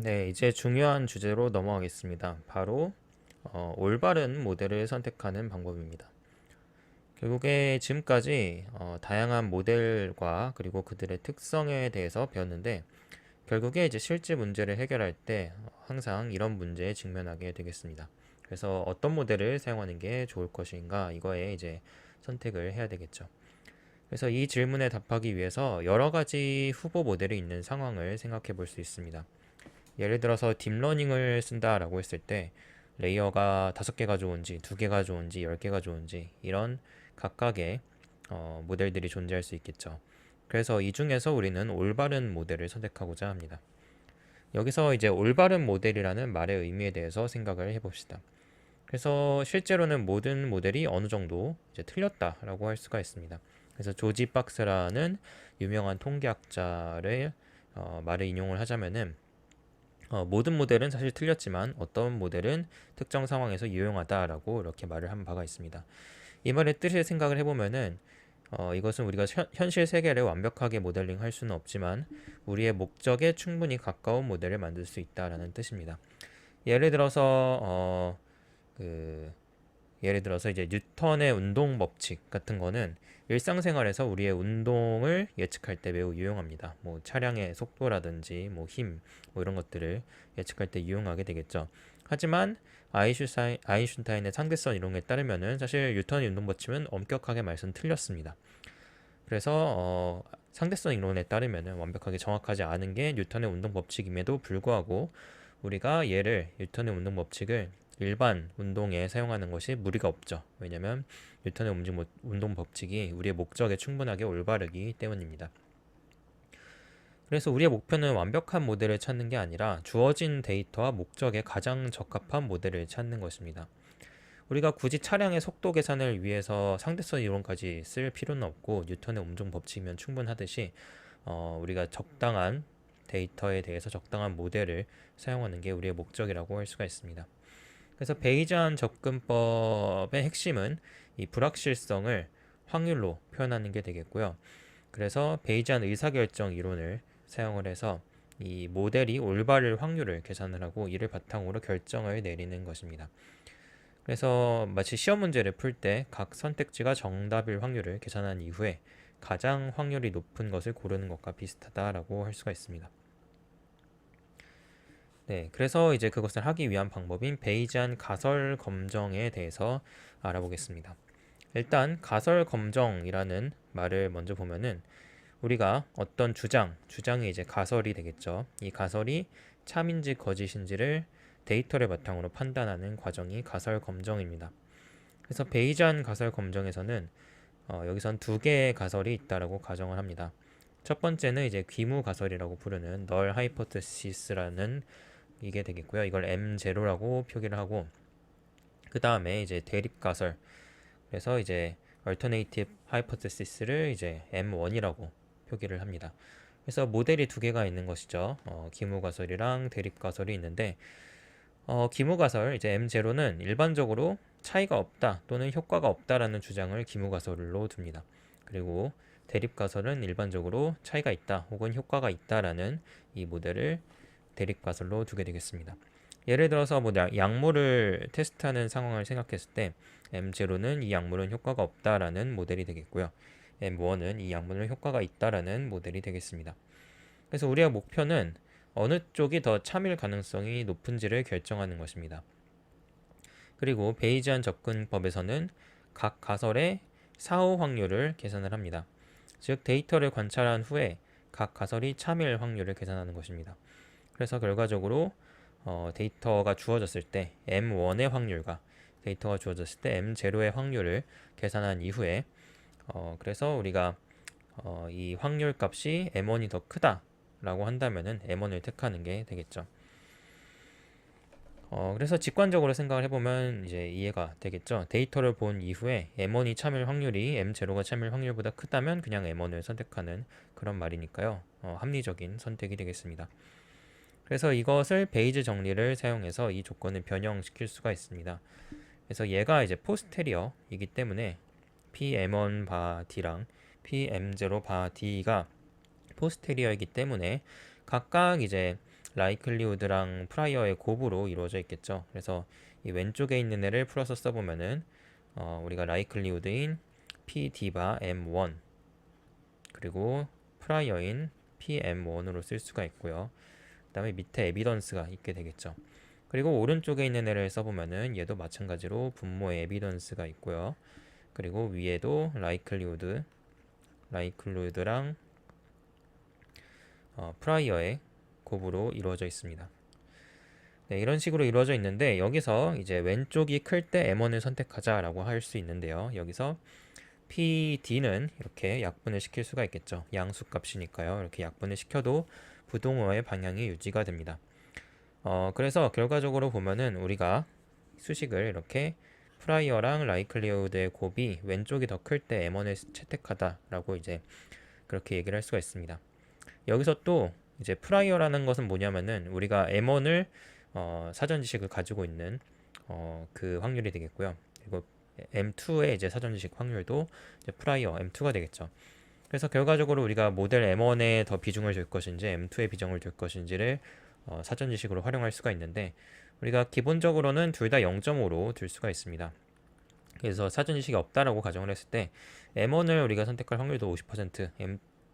네, 이제 중요한 주제로 넘어가겠습니다. 바로 올바른 모델을 선택하는 방법입니다. 결국에 지금까지 다양한 모델과 그리고 그들의 특성에 대해서 배웠는데 결국에 이제 실제 문제를 해결할 때 항상 이런 문제에 직면하게 되겠습니다. 그래서 어떤 모델을 사용하는 게 좋을 것인가 이거에 이제 선택을 해야 되겠죠. 그래서 이 질문에 답하기 위해서 여러 가지 후보 모델이 있는 상황을 생각해 볼 수 있습니다. 예를 들어서 딥러닝을 쓴다라고 했을 때 레이어가 5개가 좋은지 2개가 좋은지 10개가 좋은지 이런 각각의 모델들이 존재할 수 있겠죠. 그래서 이 중에서 우리는 올바른 모델을 선택하고자 합니다. 여기서 이제 올바른 모델이라는 말의 의미에 대해서 생각을 해봅시다. 그래서 실제로는 모든 모델이 어느 정도 이제 틀렸다라고 할 수가 있습니다. 그래서 조지 박스라는 유명한 통계학자의 말을 인용을 하자면은 모든 모델은 사실 틀렸지만 어떤 모델은 특정 상황에서 유용하다라고 이렇게 말을 한 바가 있습니다. 이 말의 뜻을 생각을 해보면은 이것은 우리가 현실 세계를 완벽하게 모델링 할 수는 없지만 우리의 목적에 충분히 가까운 모델을 만들 수 있다라는 뜻입니다. 예를 들어서 그 예를 들어서 이제 뉴턴의 운동 법칙 같은 거는 일상생활에서 우리의 운동을 예측할 때 매우 유용합니다. 뭐 차량의 속도라든지 뭐 힘, 뭐 이런 것들을 예측할 때 유용하게 되겠죠. 하지만 아인슈타인의 상대성 이론에 따르면은 사실 뉴턴의 운동 법칙은 엄격하게 말씀 틀렸습니다. 그래서 상대성 이론에 따르면은 완벽하게 정확하지 않은 게 뉴턴의 운동 법칙임에도 불구하고 우리가 얘를 뉴턴의 운동 법칙을 일반 운동에 사용하는 것이 무리가 없죠. 왜냐하면 뉴턴의 운동 법칙이 우리의 목적에 충분하게 올바르기 때문입니다. 그래서 우리의 목표는 완벽한 모델을 찾는 게 아니라 주어진 데이터와 목적에 가장 적합한 모델을 찾는 것입니다. 우리가 굳이 차량의 속도 계산을 위해서 상대성 이론까지 쓸 필요는 없고 뉴턴의 운동 법칙이면 충분하듯이 우리가 적당한 데이터에 대해서 적당한 모델을 사용하는 게 우리의 목적이라고 할 수가 있습니다. 그래서 베이지안 접근법의 핵심은 이 불확실성을 확률로 표현하는 게 되겠고요. 그래서 베이지안 의사결정 이론을 사용을 해서 이 모델이 올바를 확률을 계산을 하고 이를 바탕으로 결정을 내리는 것입니다. 그래서 마치 시험 문제를 풀 때 각 선택지가 정답일 확률을 계산한 이후에 가장 확률이 높은 것을 고르는 것과 비슷하다라고 할 수가 있습니다. 네, 그래서 이제 그것을 하기 위한 방법인 베이지안 가설 검정에 대해서 알아보겠습니다. 일단 가설 검정이라는 말을 먼저 보면은 우리가 어떤 주장이 이제 가설이 되겠죠. 이 가설이 참인지 거짓인지를 데이터를 바탕으로 판단하는 과정이 가설 검정입니다. 그래서 베이지안 가설 검정에서는 여기선 두 개의 가설이 있다라고 가정을 합니다. 첫 번째는 이제 귀무 가설이라고 부르는 널 하이포테시스라는 이게 되겠고요. 이걸 M0라고 표기를 하고 그 다음에 이제 대립 가설 그래서 이제 alternative hypothesis를 이제 M1이라고 표기를 합니다. 그래서 모델이 두 개가 있는 것이죠. 기무 가설이랑 대립 가설이 있는데 기무 가설 이제 M0는 일반적으로 차이가 없다 또는 효과가 없다라는 주장을 기무 가설로 둡니다. 그리고 대립 가설은 일반적으로 차이가 있다 혹은 효과가 있다라는 이 모델을 대립 가설로 두게 되겠습니다. 예를 들어서 뭐 약물을 테스트하는 상황을 생각했을 때 M0는 이 약물은 효과가 없다라는 모델이 되겠고요. M1은 이 약물은 효과가 있다라는 모델이 되겠습니다. 그래서 우리의 목표는 어느 쪽이 더 참일 가능성이 높은지를 결정하는 것입니다. 그리고 베이지안 접근법에서는 각 가설의 사후 확률을 계산을 합니다. 즉 데이터를 관찰한 후에 각 가설이 참일 확률을 계산하는 것입니다. 그래서 결과적으로 데이터가 주어졌을 때 M1의 확률과 데이터가 주어졌을 때 M0의 확률을 계산한 이후에 그래서 우리가 이 확률 값이 M1이 더 크다라고 한다면은 M1을 택하는 게 되겠죠. 그래서 직관적으로 생각을 해보면 이제 이해가 되겠죠. 데이터를 본 이후에 M1이 참일 확률이 M0가 참일 확률보다 크다면 그냥 M1을 선택하는 그런 말이니까요. 합리적인 선택이 되겠습니다. 그래서 이것을 베이즈 정리를 사용해서 이 조건을 변형시킬 수가 있습니다. 그래서 얘가 이제 포스테리어이기 때문에 PM1 바 D랑 PM0 바 D가 포스테리어이기 때문에 각각 이제 라이클리우드랑 프라이어의 곱으로 이루어져 있겠죠. 그래서 이 왼쪽에 있는 애를 풀어서 써보면은 우리가 라이클리우드인 P 디바 M1 그리고 프라이어인 PM1으로 쓸 수가 있고요. 그 다음에 밑에 에비던스가 있게 되겠죠. 그리고 오른쪽에 있는 애를 써보면은 얘도 마찬가지로 분모의 에비던스가 있고요. 그리고 위에도 라이클리우드랑 프라이어의 곱으로 이루어져 있습니다. 네, 이런 식으로 이루어져 있는데 여기서 이제 왼쪽이 클 때 M1을 선택하자라고 할 수 있는데요. 여기서 PD는 이렇게 약분을 시킬 수가 있겠죠. 양수값이니까요. 이렇게 약분을 시켜도 부동호의 방향이 유지가 됩니다. 그래서 결과적으로 보면은 우리가 수식을 이렇게 프라이어랑 라이클리우드의 곱이 왼쪽이 더 클 때 M1을 채택하다라고 이제 그렇게 얘기를 할 수가 있습니다. 여기서 또 이제 프라이어라는 것은 뭐냐면은 우리가 M1을 사전 지식을 가지고 있는 그 확률이 되겠고요. 그리고 M2의 이제 사전 지식 확률도 이제 프라이어 M2가 되겠죠. 그래서 결과적으로 우리가 모델 M1에 더 비중을 줄 것인지 M2에 비중을 둘 것인지를 사전 지식으로 활용할 수가 있는데 우리가 기본적으로는 둘 다 0.5로 둘 수가 있습니다. 그래서 사전 지식이 없다라고 가정을 했을 때 M1을 우리가 선택할 확률도 50%,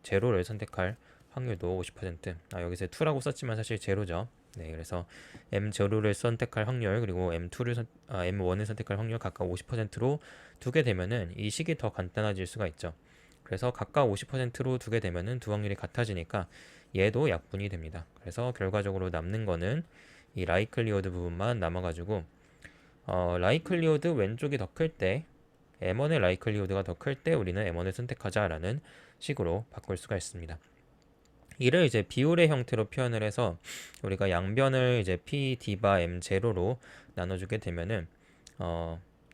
M0를 선택할 확률도 50%. 여기서 2라고 썼지만 사실 제로죠. 네, 그래서 M0를 선택할 확률 그리고 M1을 선택할 확률 각각 50%로 두게 되면은 이 식이 더 간단해질 수가 있죠. 그래서 각각 50%로 두게 되면은 두 확률이 같아지니까 얘도 약분이 됩니다. 그래서 결과적으로 남는 거는 이 라이클리우드 부분만 남아가지고 라이클리우드 왼쪽이 더 클 때 M1의 라이클리우드가 더 클 때 우리는 M1을 선택하자라는 식으로 바꿀 수가 있습니다. 이를 이제 비율의 형태로 표현을 해서 우리가 양변을 이제 P 디바 M0로 나눠주게 되면은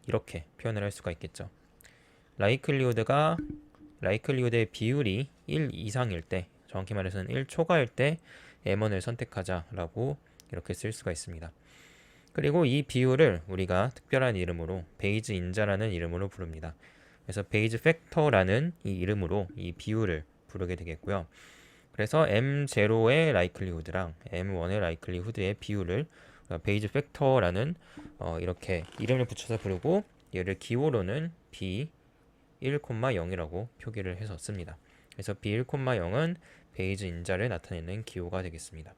이렇게 표현을 할 수가 있겠죠. 라이클리우드의 비율이 1 이상일 때, 정확히 말해서는 1 초과일 때 M1을 선택하자라고 이렇게 쓸 수가 있습니다. 그리고 이 비율을 우리가 특별한 이름으로 베이즈 인자라는 이름으로 부릅니다. 그래서 베이즈 팩터라는 이 이름으로 이 비율을 부르게 되겠고요. 그래서 M0의 라이클리후드랑 M1의 라이클리후드의 비율을 베이즈 팩터라는 이렇게 이름을 붙여서 부르고 얘를 기호로는 B 1,0이라고 표기를 해서 씁니다. 그래서 B1,0은 베이즈 인자를 나타내는 기호가 되겠습니다.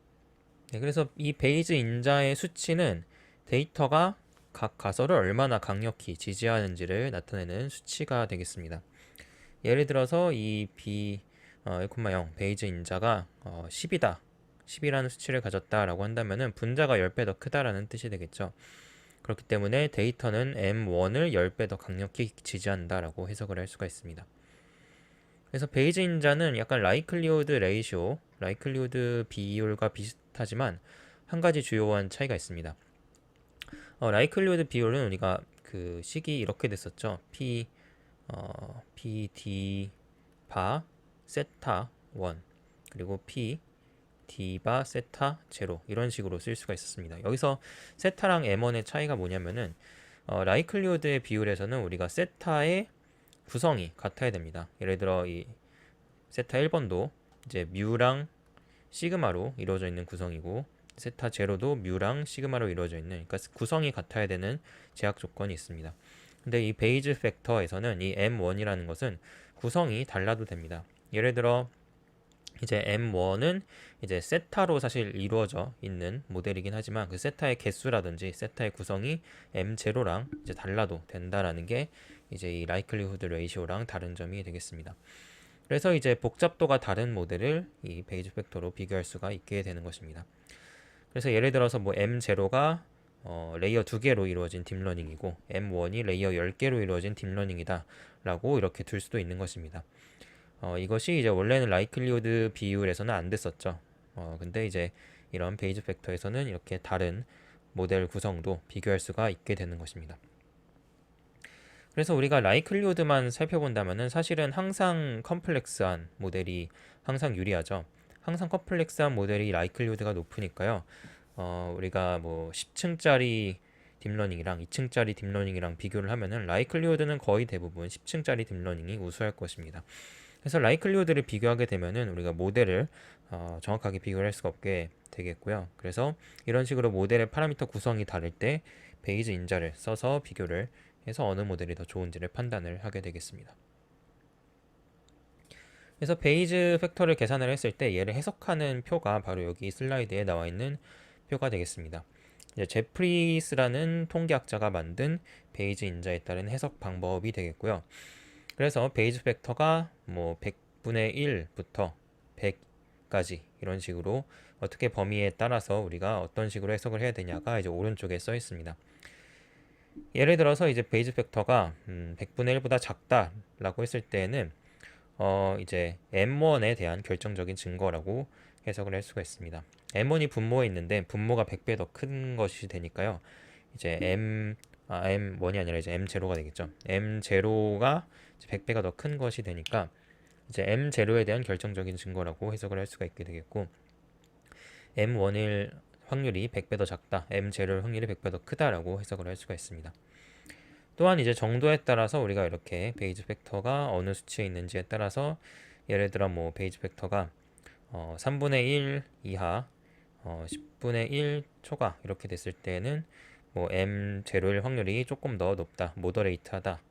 네, 그래서 이 베이즈 인자의 수치는 데이터가 각 가설을 얼마나 강력히 지지하는지를 나타내는 수치가 되겠습니다. 예를 들어서 이 B1,0 베이즈 인자가 10이다. 10이라는 수치를 가졌다라고 한다면은 분자가 10배 더 크다라는 뜻이 되겠죠. 그렇기 때문에 데이터는 M1을 10배 더 강력히 지지한다라고 해석을 할 수가 있습니다. 그래서 베이즈 인자는 약간 라이클리우드 비율과 비슷하지만 한 가지 주요한 차이가 있습니다. 라이클리우드 비율은 우리가 그 식이 이렇게 됐었죠. P D 바 세타 1 그리고 P D 바 세타 0 이런 식으로 쓸 수가 있었습니다. 여기서 세타랑 M1의 차이가 뭐냐면은 라이클리우드의 비율에서는 우리가 세타의 구성이 같아야 됩니다. 예를 들어 이 세타 1번도 이제 뮤랑 시그마로 이루어져 있는 구성이고 세타 제로도 뮤랑 시그마로 이루어져 있는, 그러니까 구성이 같아야 되는 제약 조건이 있습니다. 근데 이 베이즈 팩터에서는 이 M1이라는 것은 구성이 달라도 됩니다. 예를 들어 이제 M1은 이제 세타로 사실 이루어져 있는 모델이긴 하지만 그 세타의 개수라든지 세타의 구성이 M0랑 이제 달라도 된다라는 게 이제 이 라이클리후드 레이시오랑 다른 점이 되겠습니다. 그래서 이제 복잡도가 다른 모델을 이 베이즈 팩터로 비교할 수가 있게 되는 것입니다. 그래서 예를 들어서 뭐 M0가 레이어 2개로 이루어진 딥러닝이고 M1이 레이어 10개로 이루어진 딥러닝이다 라고 이렇게 둘 수도 있는 것입니다. 이것이 이제 원래는 라이클리우드 비율에서는 안 됐었죠. 근데 이제 이런 베이즈 팩터에서는 이렇게 다른 모델 구성도 비교할 수가 있게 되는 것입니다. 그래서 우리가 라이클리우드만 살펴본다면은 사실은 항상 컴플렉스한 모델이 항상 유리하죠. 항상 컴플렉스한 모델이 라이클리우드가 높으니까요. 우리가 뭐 10층짜리 딥러닝이랑 2층짜리 딥러닝이랑 비교를 하면은 라이클리우드는 거의 대부분 10층짜리 딥러닝이 우수할 것입니다. 그래서 라이클리후드를 비교하게 되면은 우리가 모델을 정확하게 비교를 할 수가 없게 되겠고요. 그래서 이런 식으로 모델의 파라미터 구성이 다를 때 베이즈 인자를 써서 비교를 해서 어느 모델이 더 좋은지를 판단을 하게 되겠습니다. 그래서 베이즈 팩터를 계산을 했을 때 얘를 해석하는 표가 바로 여기 슬라이드에 나와 있는 표가 되겠습니다. 이제 제프리스라는 통계학자가 만든 베이즈 인자에 따른 해석 방법이 되겠고요. 그래서 베이즈 팩터가 뭐 100분의 1부터 100까지 이런 식으로 어떻게 범위에 따라서 우리가 어떤 식으로 해석을 해야 되냐가 이제 오른쪽에 써 있습니다. 예를 들어서 이제 베이즈 팩터가 100분의 1보다 작다라고 했을 때는 이제 M1에 대한 결정적인 증거라고 해석을 할 수가 있습니다. M1이 분모에 있는데 분모가 100배 더 큰 것이 되니까요. 이제 M1이 아니라 이제 M0가 되겠죠. M0가 100배가 더 큰 것이 되니까 이제 M0에 대한 결정적인 증거라고 해석을 할 수가 있게 되겠고, M1일 확률이 100배 더 작다, M0일 확률이 100배 더 크다라고 해석을 할 수가 있습니다. 또한 이제 정도에 따라서 우리가 이렇게 베이즈 팩터가 어느 수치에 있는지에 따라서 예를 들어 뭐 베이즈 팩터가 3분의 1 이하 10분의 1 초과 이렇게 됐을 때는 뭐 M0일 확률이 조금 더 높다, 모더레이트하다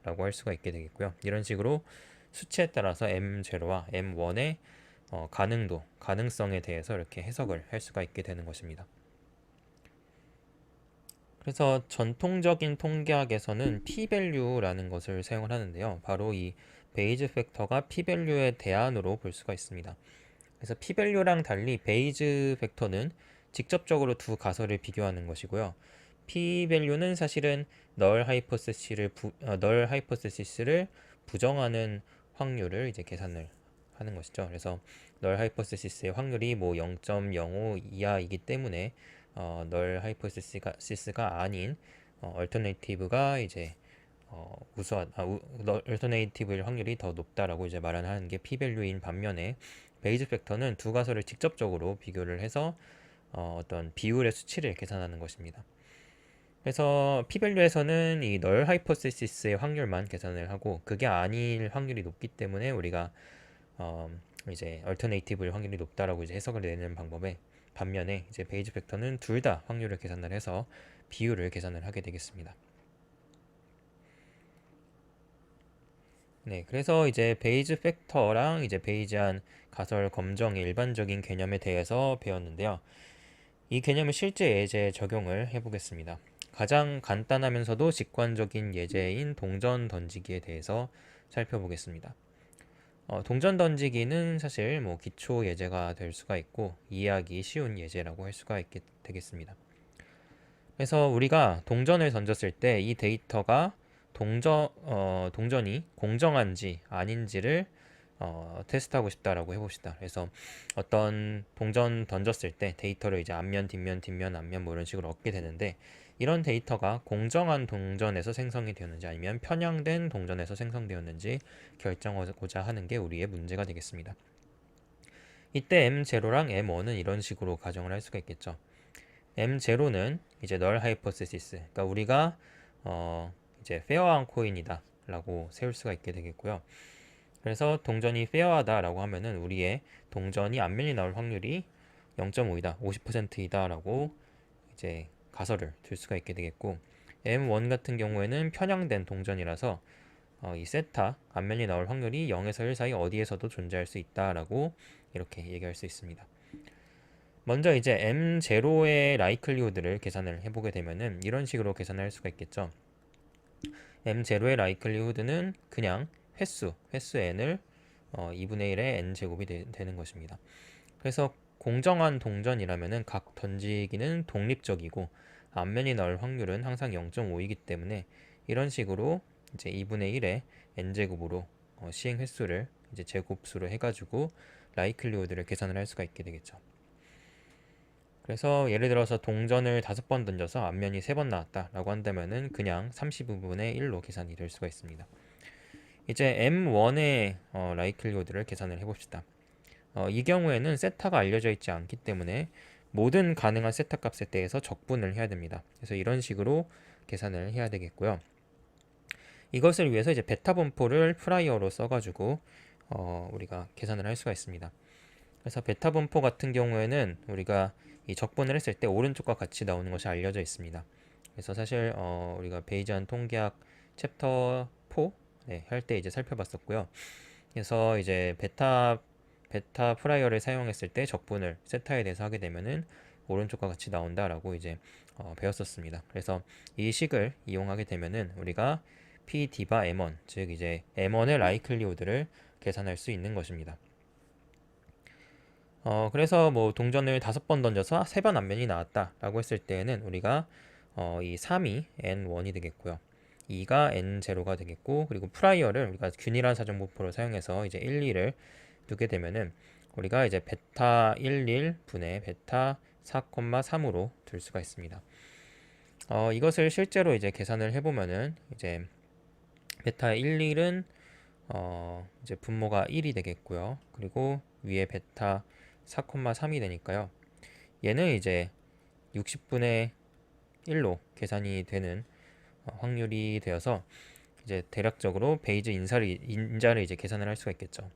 라고 할 수가 있게 되겠고요. 이런 식으로 수치에 따라서 M0와 M1의 가능성에 대해서 이렇게 해석을 할 수가 있게 되는 것입니다. 그래서 전통적인 통계학에서는 p-value라는 것을 사용을 하는데요. 바로 이 베이즈 팩터가 p-value의 대안으로 볼 수가 있습니다. 그래서 p-value랑 달리 베이즈 팩터는 직접적으로 두 가설을 비교하는 것이고요. p-value는 사실은 널 하이포테시스를 부정하는 확률을 이제 계산을 하는 것이죠. 그래서 널 하이포테시스의 확률이 뭐 0.05 이하이기 때문에 널 하이포테시스가 아닌 얼터네이티브가 이제 얼터네이티브일 확률이 더 높다라고 이제 말하는 게 p-value인 반면에 베이즈 팩터는 두 가설을 직접적으로 비교를 해서 어떤 비율의 수치를 계산하는 것입니다. 그래서 p-value에서는 이 널 하이포테시스의 확률만 계산을 하고 그게 아닐 확률이 높기 때문에 우리가 이제 얼터네이티브일 확률이 높다라고 이제 해석을 내는 방법에, 반면에 이제 베이즈 팩터는 둘 다 확률을 계산을 해서 비율을 계산을 하게 되겠습니다. 네, 그래서 이제 베이즈 팩터랑 이제 베이지안 가설 검정의 일반적인 개념에 대해서 배웠는데요. 이 개념을 실제 예제에 적용을 해보겠습니다. 가장 간단하면서도 직관적인 예제인 동전 던지기에 대해서 살펴보겠습니다. 동전 던지기는 사실 뭐 기초 예제가 될 수가 있고 이해하기 쉬운 예제라고 할 수가 되겠습니다. 그래서 우리가 동전을 던졌을 때 이 데이터가 동전이 공정한지 아닌지를 테스트하고 싶다라고 해봅시다. 그래서 어떤 동전 던졌을 때 데이터를 이제 앞면, 뒷면, 뒷면, 앞면 뭐 이런 식으로 얻게 되는데, 이런 데이터가 공정한 동전에서 생성이 되었는지 아니면 편향된 동전에서 생성되었는지 결정하고자 하는 게 우리의 문제가 되겠습니다. 이때 M0랑 M1은 이런 식으로 가정을 할 수가 있겠죠. M0는 이제 널 하이포테시스, 그러니까 우리가 이제 페어한 코인이다 라고 세울 수가 있게 되겠고요. 그래서 동전이 페어하다 라고 하면은 우리의 동전이 앞면이 나올 확률이 0.5이다, 50%이다 라고 이제 가설을 들 수가 있게 되겠고, M1 같은 경우에는 편향된 동전이라서 이 세타 앞면이 나올 확률이 0에서 1 사이 어디에서도 존재할 수 있다 라고 이렇게 얘기할 수 있습니다. 먼저 이제 M0의 라이클리후드를 계산을 해보게 되면은 이런 식으로 계산할 수가 있겠죠. M0의 라이클리후드는 그냥 횟수 n을 2분의 1의 n제곱이 되는 것입니다. 그래서 공정한 동전이라면은 각 던지기는 독립적이고 앞면이 나올 확률은 항상 0.5이기 때문에 이런 식으로 이제 2분의 1의 n제곱으로 시행 횟수를 이제 제곱수로 해가지고 라이클리후드를 계산을 할 수가 있게 되겠죠. 그래서 예를 들어서 동전을 5번 던져서 앞면이 3번 나왔다라고 한다면은 그냥 32분의 1로 계산이 될 수가 있습니다. 이제 M1의 라이클리후드를 계산을 해봅시다. 이 경우에는 세타가 알려져 있지 않기 때문에 모든 가능한 세타 값에 대해서 적분을 해야 됩니다. 그래서 이런 식으로 계산을 해야 되겠고요. 이것을 위해서 이제 베타 분포를 프라이어로 써가지고 우리가 계산을 할 수가 있습니다. 그래서 베타 분포 같은 경우에는 우리가 이 적분을 했을 때 오른쪽과 같이 나오는 것이 알려져 있습니다. 그래서 사실 우리가 베이지안 통계학 챕터 4 할 때 이제 살펴봤었고요. 그래서 이제 베타 프라이어를 사용했을 때 적분을 세타에 대해서 하게 되면은 오른쪽과 같이 나온다라고 이제 배웠었습니다. 그래서 이 식을 이용하게 되면은 우리가 P 디바 M1 즉 이제 M1의 라이클리후드를 계산할 수 있는 것입니다. 그래서 뭐 동전을 5번 던져서 3번 앞면이 나왔다라고 했을 때에는 우리가 이 3이 N1이 되겠고요. 2가 N0가 되겠고, 그리고 프라이어를 우리가 균일한 사정분포를 사용해서 이제 1, 2를 두게 되면은 우리가 이제 베타 11 분의 베타 4,3으로 둘 수가 있습니다. 이것을 실제로 이제 계산을 해보면은 이제 베타 11은 이제 분모가 1이 되겠고요. 그리고 위에 베타 4,3이 되니까요. 얘는 이제 60분의 1로 계산이 되는 확률이 되어서 이제 대략적으로 베이즈 인자를 이제 계산을 할 수가 있겠죠.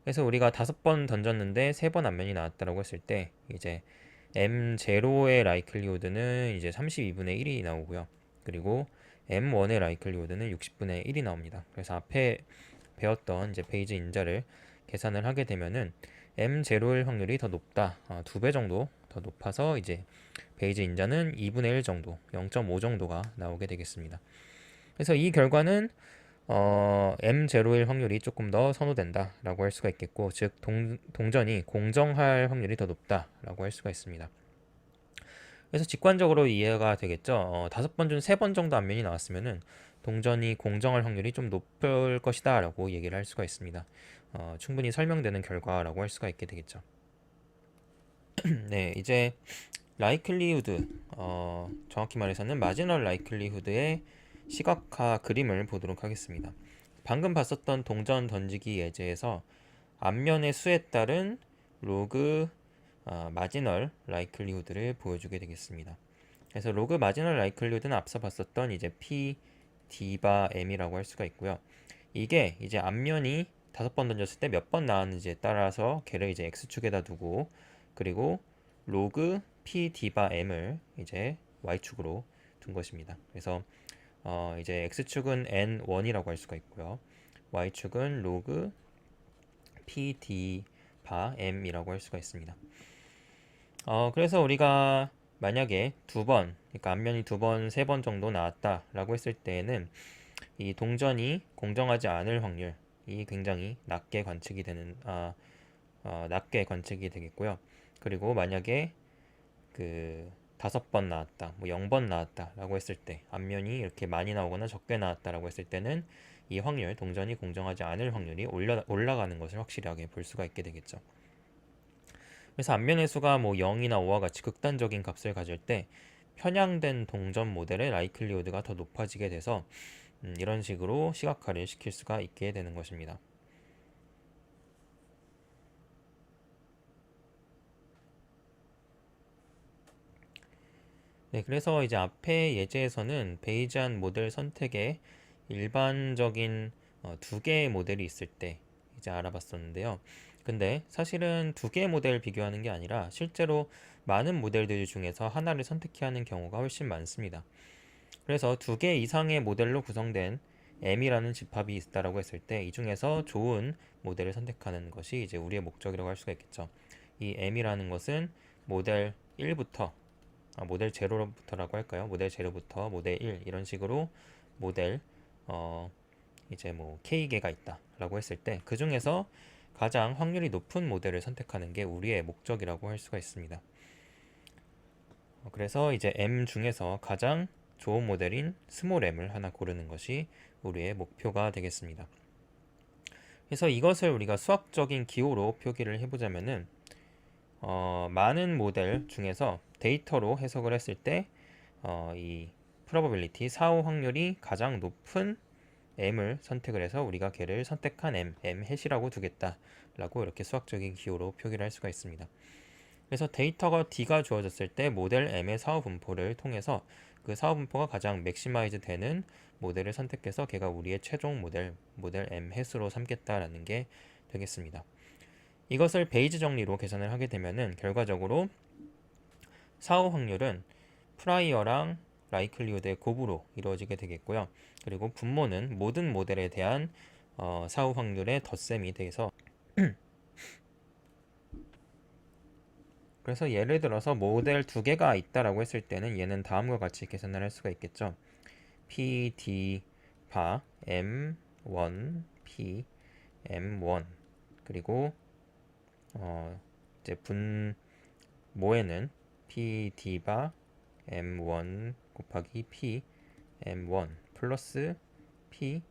그래서 우리가 5번 던졌는데 3번 앞면이 나왔다라고 했을 때 이제 M0의 라이클리후드는 이제 32분의 1이 나오고요. 그리고 M1의 라이클리후드는 60분의 1이 나옵니다. 그래서 앞에 배웠던 이제 베이즈 인자를 계산을 하게 되면은 M0일 확률이 더 높다. 2배 정도 더 높아서 이제 베이즈 인자는 2분의 1 정도, 0.5 정도가 나오게 되겠습니다. 그래서 이 결과는 M0일 확률이 조금 더 선호된다라고 할 수가 있겠고, 즉 동전이 공정할 확률이 더 높다라고 할 수가 있습니다. 그래서 직관적으로 이해가 되겠죠. 5번 중 3번 정도 앞면이 나왔으면은 동전이 공정할 확률이 좀 높을 것이다 라고 얘기를 할 수가 있습니다. 충분히 설명되는 결과라고 할 수가 있게 되겠죠. 네, 이제 라이클리후드, 정확히 말해서는 마지널 라이클리후드의 시각화 그림을 보도록 하겠습니다. 방금 봤었던 동전 던지기 예제에서 앞면의 수에 따른 로그 마지널 라이클리후드를 보여주게 되겠습니다. 그래서 로그 마지널 라이클리후드는 앞서 봤었던 이제 P D바 M이라고 할 수가 있고요. 이게 이제 앞면이 5번 던졌을 때 몇 번 나왔는지에 따라서 걔를 이제 X축에다 두고, 그리고 로그 P D바 M을 이제 Y축으로 둔 것입니다. 그래서 이제 X축은 N1이라고 할 수가 있고요. Y축은 로그 P D바 M이라고 할 수가 있습니다. 그래서 우리가 만약에 그러니까 앞면이 2번, 3번 정도 나왔다라고 했을 때에는 이 동전이 공정하지 않을 확률이 굉장히 낮게 관측이 되겠고요. 그리고 만약에 그 5번 나왔다, 뭐 0번 나왔다라고 했을 때, 앞면이 이렇게 많이 나오거나 적게 나왔다라고 했을 때는 이 확률, 동전이 공정하지 않을 확률이 올라가는 것을 확실하게 볼 수가 있게 되겠죠. 그래서 앞면의 수가 뭐 0이나 5와 같이 극단적인 값을 가질 때 편향된 동전 모델의 라이클리후드가 더 높아지게 돼서 이런 식으로 시각화를 시킬 수가 있게 되는 것입니다. 네, 그래서 이제 앞에 예제에서는 베이지안 모델 선택에 일반적인 2개의 모델이 있을 때 이제 알아봤었는데요. 근데 사실은 2개의 모델을 비교하는 게 아니라 실제로 많은 모델들 중에서 하나를 선택해야 하는 경우가 훨씬 많습니다. 그래서 2개 이상의 모델로 구성된 M이라는 집합이 있다라고 했을 때 이 중에서 좋은 모델을 선택하는 것이 이제 우리의 목적이라고 할 수가 있겠죠. 이 M이라는 것은 모델 1부터 모델 제로부터라고 할까요? 모델 제로부터 모델 1 이런 식으로 모델 이제 뭐 K개가 있다라고 했을 때 그 중에서 가장 확률이 높은 모델을 선택하는 게 우리의 목적이라고 할 수가 있습니다. 그래서 이제 M 중에서 가장 좋은 모델인 스몰 m을 하나 고르는 것이 우리의 목표가 되겠습니다. 그래서 이것을 우리가 수학적인 기호로 표기를 해보자면은 많은 모델 중에서 데이터로 해석을 했을 때 이 probability 사후 확률이 가장 높은 m을 선택을 해서 우리가 걔를 선택한 m hat이라고 두겠다라고 이렇게 수학적인 기호로 표기를 할 수가 있습니다. 그래서 데이터가 D가 주어졌을 때 모델 M의 사후 분포를 통해서 그 사후 분포가 가장 맥시마이즈 되는 모델을 선택해서 걔가 우리의 최종 모델 M 햇으로 삼겠다라는 게 되겠습니다. 이것을 베이즈 정리로 계산을 하게 되면은 결과적으로 사후 확률은 프라이어랑 라이클리후드의 곱으로 이루어지게 되겠고요. 그리고 분모는 모든 모델에 대한 사후 확률의 덧셈이 돼서 그래서 예를 들어서 모델 두 개가 있다라고 했을 때는 얘는 다음과 같이 계산을 할 수가 있겠죠. P, D, 바, M1, P, M1 그리고 이제 분모에는 P, D 바 M1 곱하기 P, M1 플러스 P,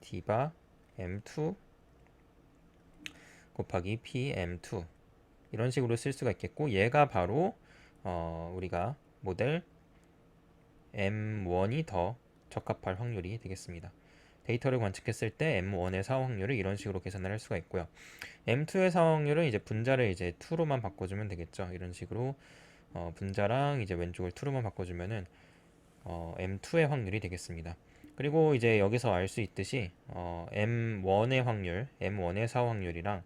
D 바 M2 곱하기 P, M2 이런 식으로 쓸 수가 있겠고 얘가 바로 우리가 모델 M1이 더 적합할 확률이 되겠습니다. 데이터를 관측했을 때 M1의 사후 확률을 이런 식으로 계산을 할 수가 있고요. M2의 사후 확률은 이제 분자를 이제 2로만 바꿔주면 되겠죠. 이런 식으로 분자랑 이제 왼쪽을 2로만 바꿔주면은 M2의 확률이 되겠습니다. 그리고 이제 여기서 알 수 있듯이 M1의 확률, M1의 사후 확률이랑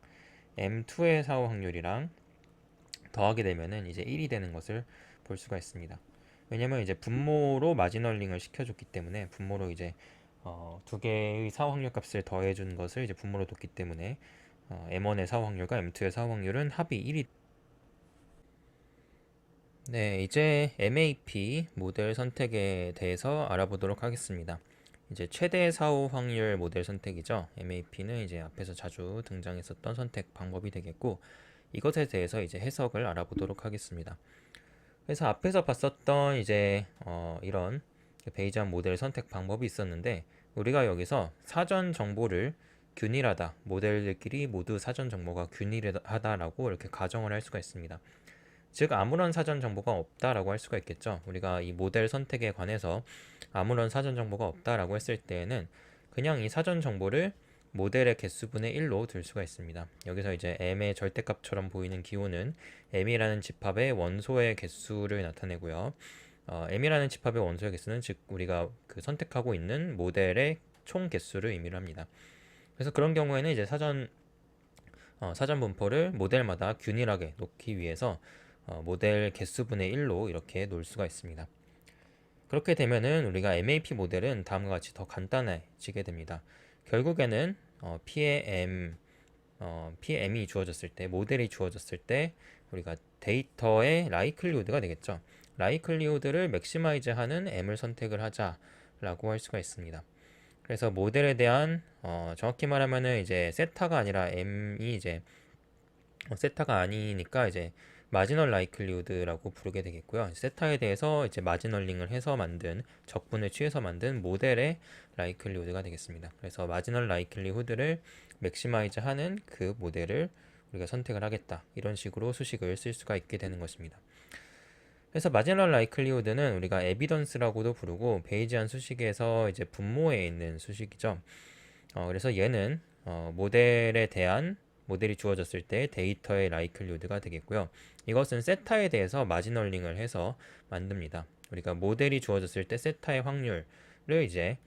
M2의 사후 확률이랑 더하게 되면은 이제 1이 되는 것을 볼 수가 있습니다. 왜냐면 이제 분모로 마지널링을 시켜줬기 때문에 분모로 이제 두 개의 사후 확률 값을 더해준 것을 이제 분모로 뒀기 때문에 M1의 사후 확률과 M2의 사후 확률은 합이 1이 네, 이제 MAP 모델 선택에 대해서 알아보도록 하겠습니다. 이제 최대 사후 확률 모델 선택이죠. MAP는 이제 앞에서 자주 등장했었던 선택 방법이 되겠고 이것에 대해서 이제 해석을 알아보도록 하겠습니다. 그래서 앞에서 봤었던 이제 이런 베이지안 모델 선택 방법이 있었는데 우리가 여기서 사전 정보를 균일하다, 모델들끼리 모두 사전 정보가 균일하다라고 이렇게 가정을 할 수가 있습니다. 즉 아무런 사전 정보가 없다라고 할 수가 있겠죠. 우리가 이 모델 선택에 관해서 아무런 사전 정보가 없다라고 했을 때에는 그냥 이 사전 정보를 모델의 개수분의 1로 둘 수가 있습니다. 여기서 이제 m의 절대값처럼 보이는 기호는 m이라는 집합의 원소의 개수를 나타내고요. m이라는 집합의 원소의 개수는 즉 우리가 그 선택하고 있는 모델의 총 개수를 의미를 합니다. 그래서 그런 경우에는 이제 사전 분포를 모델마다 균일하게 놓기 위해서 모델 개수분의 1로 이렇게 놓을 수가 있습니다. 그렇게 되면은 우리가 MAP 모델은 다음과 같이 더 간단해지게 됩니다. 결국에는 PM이 주어졌을 때, 모델이 주어졌을 때 우리가 데이터의 라이클리후드가 되겠죠. 라이클리후드를 맥시마이즈 하는 M을 선택을 하자라고 할 수가 있습니다. 그래서 모델에 대한 정확히 말하면은 이제 세타가 아니라 M이 이제 세타가 아니니까 이제 마지널 라이클리후드라고 부르게 되겠고요. 세타에 대해서 이제 마지널링을 해서 만든 적분을 취해서 만든 모델의 라이클리후드가 되겠습니다. 그래서 마지널 라이클리후드를 맥시마이즈 하는 그 모델을 우리가 선택을 하겠다. 이런 식으로 수식을 쓸 수가 있게 되는 것입니다. 그래서 마지널 라이클리후드는 우리가 에비던스라고도 부르고 베이지안 수식에서 이제 분모에 있는 수식이죠. 그래서 얘는 모델에 대한 모델이 주어졌을 때 데이터의 라이클리후드가 되겠고요. 이것은 세타에 대해서 마지널링을 해서 만듭니다. 우리가 모델이 주어졌을 때 세타의 확률을 이제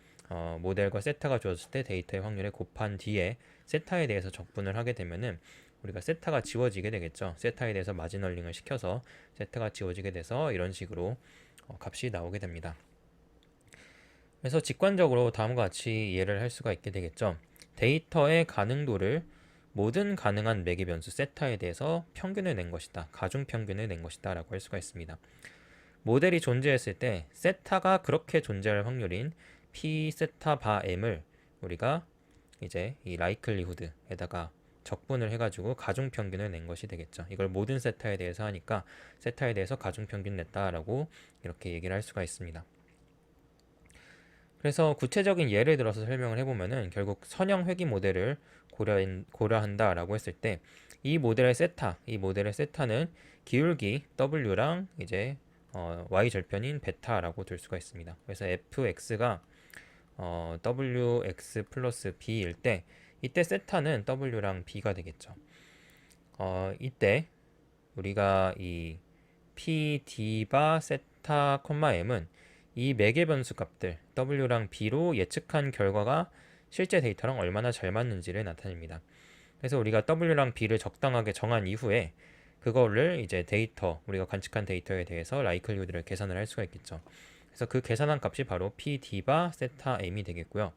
모델과 세타가 주어졌을 때 데이터의 확률에 곱한 뒤에 세타에 대해서 적분을 하게 되면은 우리가 세타가 지워지게 되겠죠. 세타에 대해서 마지널링을 시켜서 세타가 지워지게 돼서 이런 식으로 값이 나오게 됩니다. 그래서 직관적으로 다음과 같이 이해를 할 수가 있게 되겠죠. 데이터의 가능도를 모든 가능한 매개 변수 세타에 대해서 평균을 낸 것이다. 가중 평균을 낸 것이다 라고 할 수가 있습니다. 모델이 존재했을 때 세타가 그렇게 존재할 확률인 p 세타 바 m을 우리가 이제 이 라이클리후드에다가 적분을 해가지고 가중 평균을 낸 것이 되겠죠. 이걸 모든 세타에 대해서 하니까 세타에 대해서 가중 평균 냈다라고 이렇게 얘기를 할 수가 있습니다. 그래서 구체적인 예를 들어서 설명을 해보면은 결국 선형 회귀 모델을 고려한다라고 했을 때 이 모델의 세타는 기울기 w랑 이제 y 절편인 베타라고 둘 수가 있습니다. 그래서 fx가 wx 플러스 b일 때 이때 세타는 w랑 b가 되겠죠. 이때 우리가 이 p d바 세타 m은 이 매개 변수 값들 w랑 b로 예측한 결과가 실제 데이터랑 얼마나 잘 맞는지를 나타냅니다. 그래서 우리가 W랑 B를 적당하게 정한 이후에 그거를 이제 데이터, 우리가 관측한 데이터에 대해서 라이클리후드를 계산을 할 수가 있겠죠. 그래서 그 계산한 값이 바로 P D바 세타 M이 되겠고요.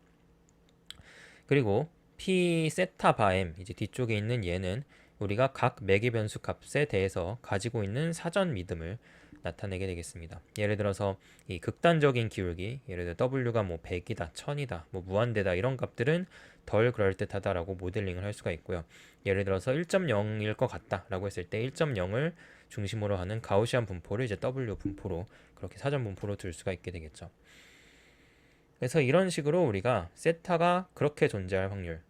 그리고 P 세타 바 M, 이제 뒤쪽에 있는 얘는 우리가 각 매개 변수 값에 대해서 가지고 있는 사전 믿음을 나타내게 되겠습니다. 예를 들어서 이 극단적인 기울기, 예를 들어 W가 뭐 100이다, 1000이다, 뭐 무한대다 이런 값들은 덜 그럴듯하다라고 모델링을 할 수가 있고요. 예를 들어서 1.0일 것 같다라고 했을 때 1.0을 중심으로 하는 가우시안 분포를 이제 W 분포로 그렇게 사전 분포로 둘 수가 있게 되겠죠. 그래서 이런 식으로 우리가 세타가 그렇게 존재할 확률,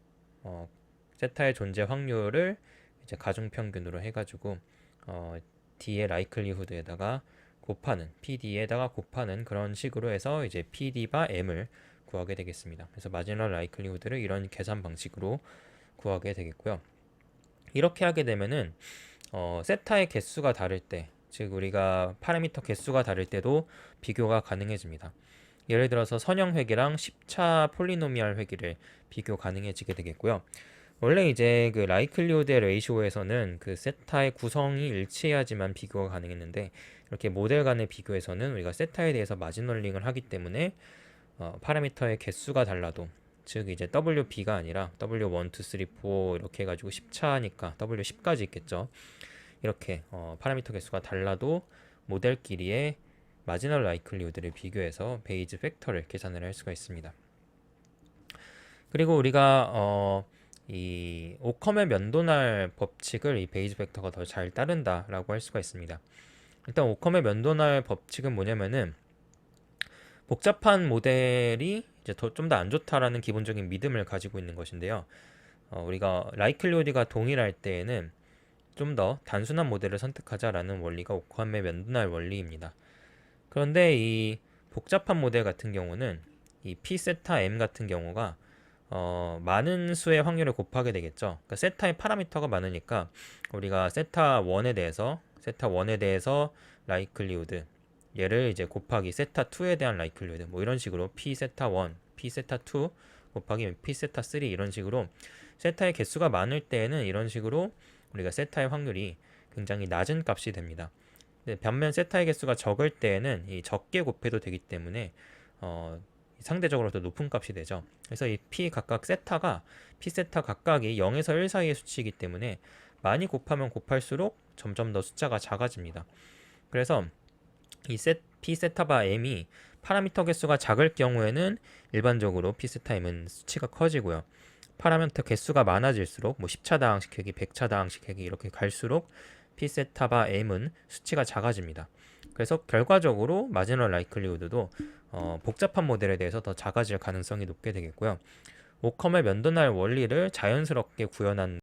세타의 존재 확률을 이제 가중평균으로 해가지고 D의 라이클리후드에다가 곱하는 PD에다가 곱하는 그런 식으로 해서 이제 PD바 M을 구하게 되겠습니다. 그래서 마지노럴 라이클리후드를 이런 계산 방식으로 구하게 되겠고요. 이렇게 하게 되면은 세타의 개수가 다를 때, 즉 우리가 파라미터 개수가 다를 때도 비교가 가능해집니다. 예를 들어서 선형 회귀랑 10차 폴리노미얼 회귀를 비교 가능해지게 되겠고요. 원래 이제 그 라이클리후드의 레이쇼에서는 그 세타의 구성이 일치해야지만 비교가 가능했는데 이렇게 모델 간의 비교에서는 우리가 세타에 대해서 마진러닝을 하기 때문에 파라미터의 개수가 달라도, 즉 이제 WB가 아니라 W1, 2, 3, 4 이렇게 해가지고 10차니까 W10까지 있겠죠. 이렇게 파라미터 개수가 달라도 모델끼리의 마지널 라이클리후드를 비교해서 베이즈 팩터를 계산을 할 수가 있습니다. 그리고 우리가 이 오컴의 면도날 법칙을 이 베이즈 팩터가 더 잘 따른다라고 할 수가 있습니다. 일단 오컴의 면도날 법칙은 뭐냐면은 복잡한 모델이 이제 좀 더 안 좋다라는 기본적인 믿음을 가지고 있는 것인데요. 우리가 라이클리후드가 동일할 때에는 좀 더 단순한 모델을 선택하자라는 원리가 오컴의 면도날 원리입니다. 그런데 이 복잡한 모델 같은 경우는 이 P 세타 M 같은 경우가 많은 수의 확률을 곱하게 되겠죠. 그러니까 세타의 파라미터가 많으니까 우리가 세타 1에 대해서 라이클리후드 얘를 이제 곱하기 세타 2에 대한 라이클리후드 뭐 이런 식으로 P 세타 1, P 세타 2 곱하기 P 세타 3 이런 식으로 세타의 개수가 많을 때에는 이런 식으로 우리가 세타의 확률이 굉장히 낮은 값이 됩니다. 반면 세타의 개수가 적을 때에는 이 적게 곱해도 되기 때문에 상대적으로 더 높은 값이 되죠. 그래서 이 P 각각 세타가 P 세타 각각이 0에서 1 사이의 수치이기 때문에 많이 곱하면 곱할수록 점점 더 숫자가 작아집니다. 그래서 이 P 세타 바 M이 파라미터 개수가 작을 경우에는 일반적으로 P 세타 M은 수치가 커지고요. 파라미터 개수가 많아질수록 뭐 10차 다항식 회귀, 100차 다항식 회귀 이렇게 갈수록 P 세타 바 M은 수치가 작아집니다. 그래서 결과적으로 마지노럴 라이클리후드도 복잡한 모델에 대해서 더 작아질 가능성이 높게 되겠고요. 오컴의 면도날 원리를 자연스럽게 구현한